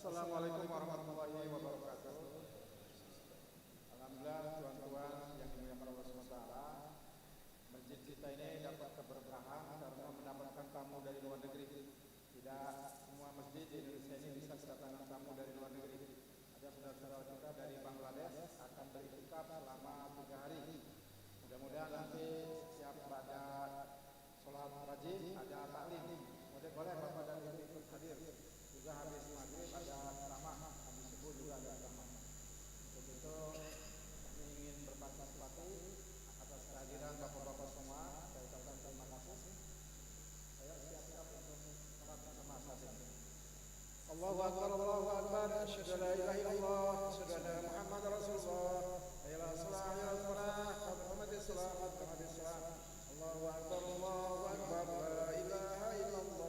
Assalamualaikum warahmatullahi wabarakatuh. Alhamdulillah tuan-tuan yang dimuliakan Allah SWT, masjid kita ini dapat keberkahan karena mendapatkan tamu dari luar negeri. Tidak semua masjid di Indonesia ini bisa kedatangan tamu dari luar negeri. Ada saudara-saudara kita dari Bangladesh akan beriktikaf selama 3 hari. Mudah-mudahan nanti siap pada sholat wajib ada taklim. Boleh Bapak dan Ibu ikut hadir. Juga habis maghrib ada ceramah, habis subuh juga ada ceramah. Untuk itu kami ingin berpartisipasi atas kehadiran bapak-bapak semua. Saya ucapkan terima kasih. Saya siap-siap untuk sholat bersama saat ini. Allahu Akbar, Allahu Akbar. Asyhadu an la ilaha illallah, asyhadu anna Muhammadar Rasulullah. Ayolah salat, ayolah salat. Qamatis salat, qamatis salat. Allahu Akbar, Allahu Akbar. La ilaha illallah.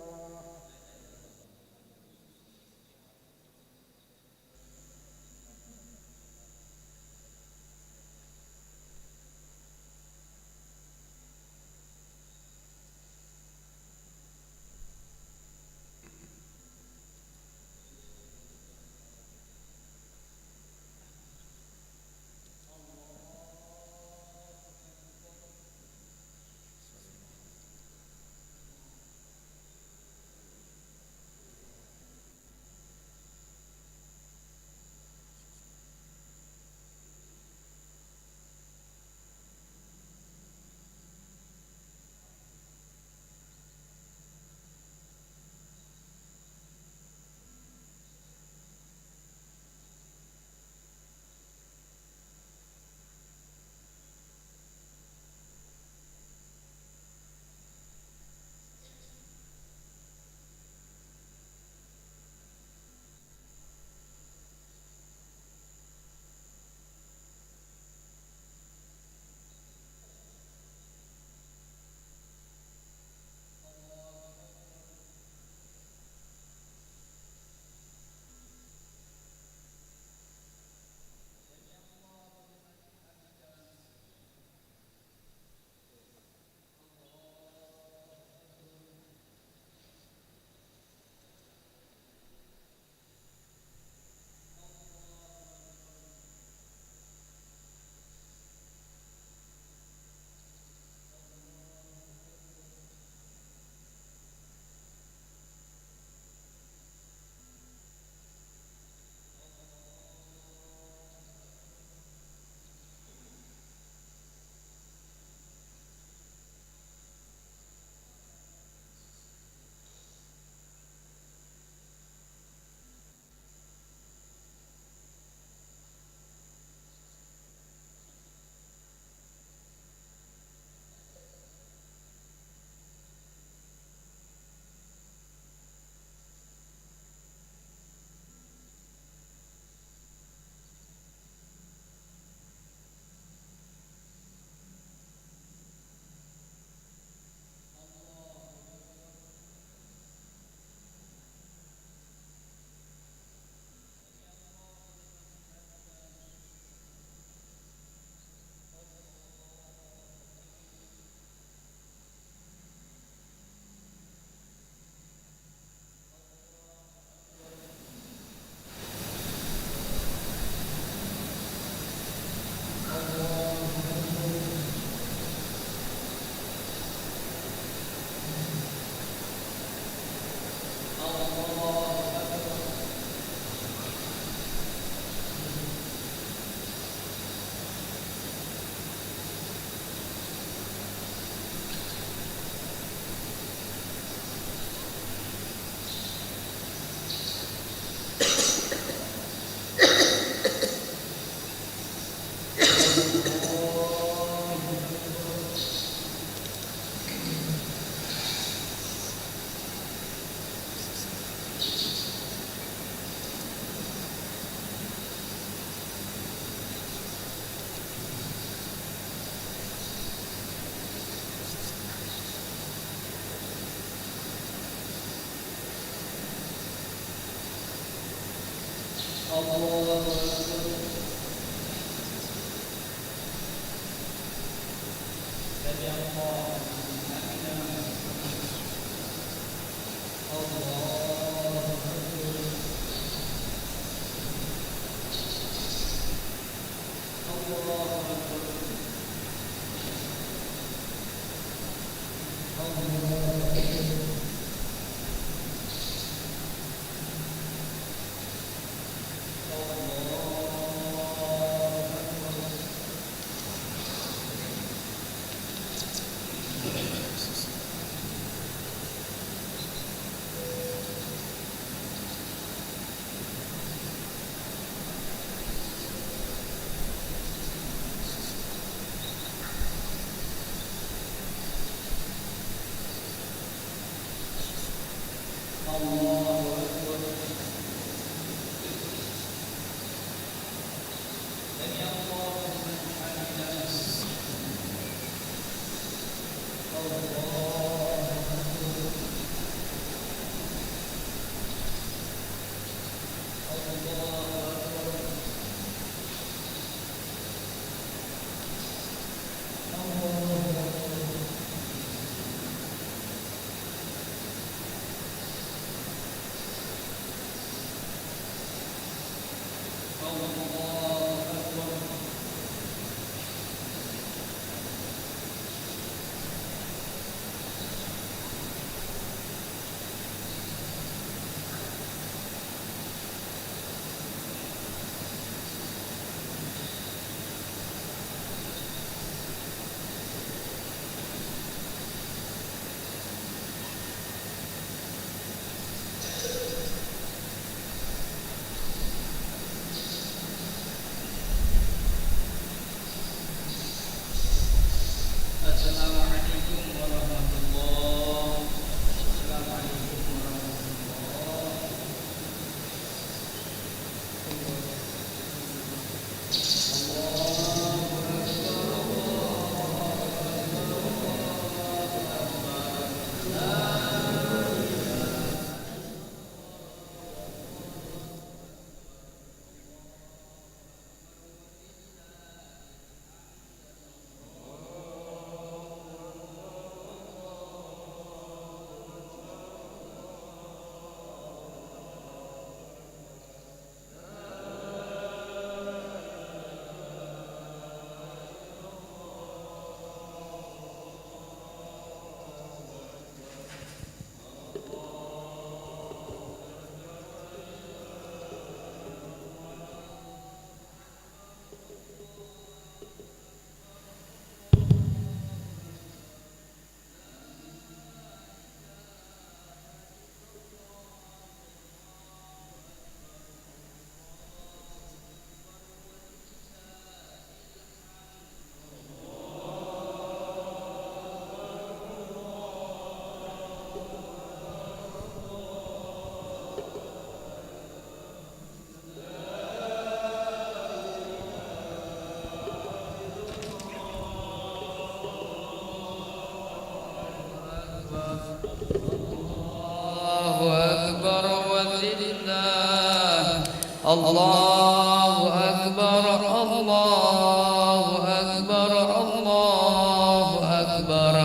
الله أكبر الله أكبر الله أكبر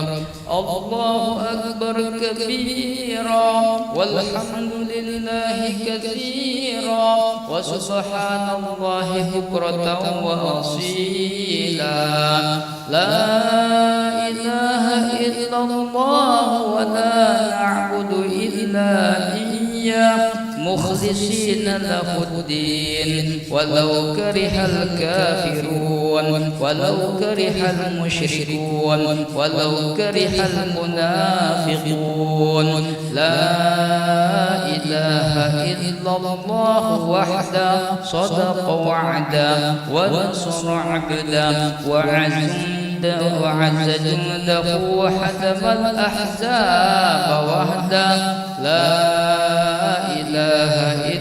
الله أكبر كبيرا والحمد لله كثيرا وسبحان الله بكرة وأصيلا لا إله إلا الله ولا نعبد إلا إياه مخلصين له الدين ولو كره الكافرون ولو كره المشركون ولو كره المنافقون لا إله إلا الله وحده صدق وعده ونصر عبده وعز جنده وحزم الأحزاب وحده لا إله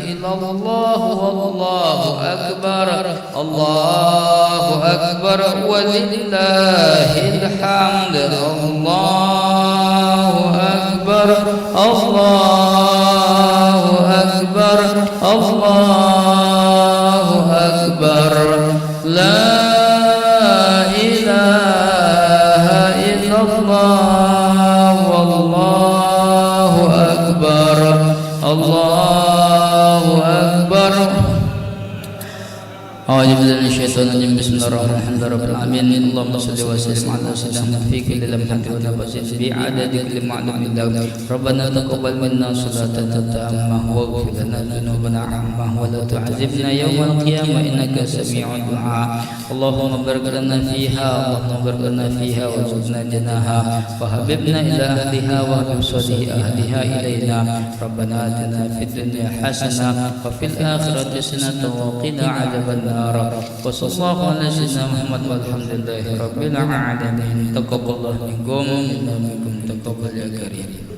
إلا الله والله أكبر الله أكبر ولله الحمد الله أكبر الله أكبر الله أكبر لا إله إلا الله والله أكبر الله أكبر. أعوذ بالله من الشيطان sunannya bismillahirrahmanirrahim. Allahumma salli wa sallim ala sayyidina fi kulli lamhatin wa nafasin bi adadi kulli ma'lumin lahu. Rabbana taqabbal minna salatana tammah wa ighfir lana dhunubana 'ammah wa la tu'adzibna yawmal qiyamah innaka sami'ud du'a. Allahumma barik lana fiha Allahumma barik lana fiha wa zidna janaha wa habibna ila ahliha wa habib salih ahliha ilaina. Rabbana atina fid dunya hasanah wa fil akhirati hasanah wa qina 'adzaban nar. Wa sallallahu ala sayyidina Muhammad walhamdulillahi rabbil alamin. Taqabbalallahu minkum innakum taqabbal ya karim.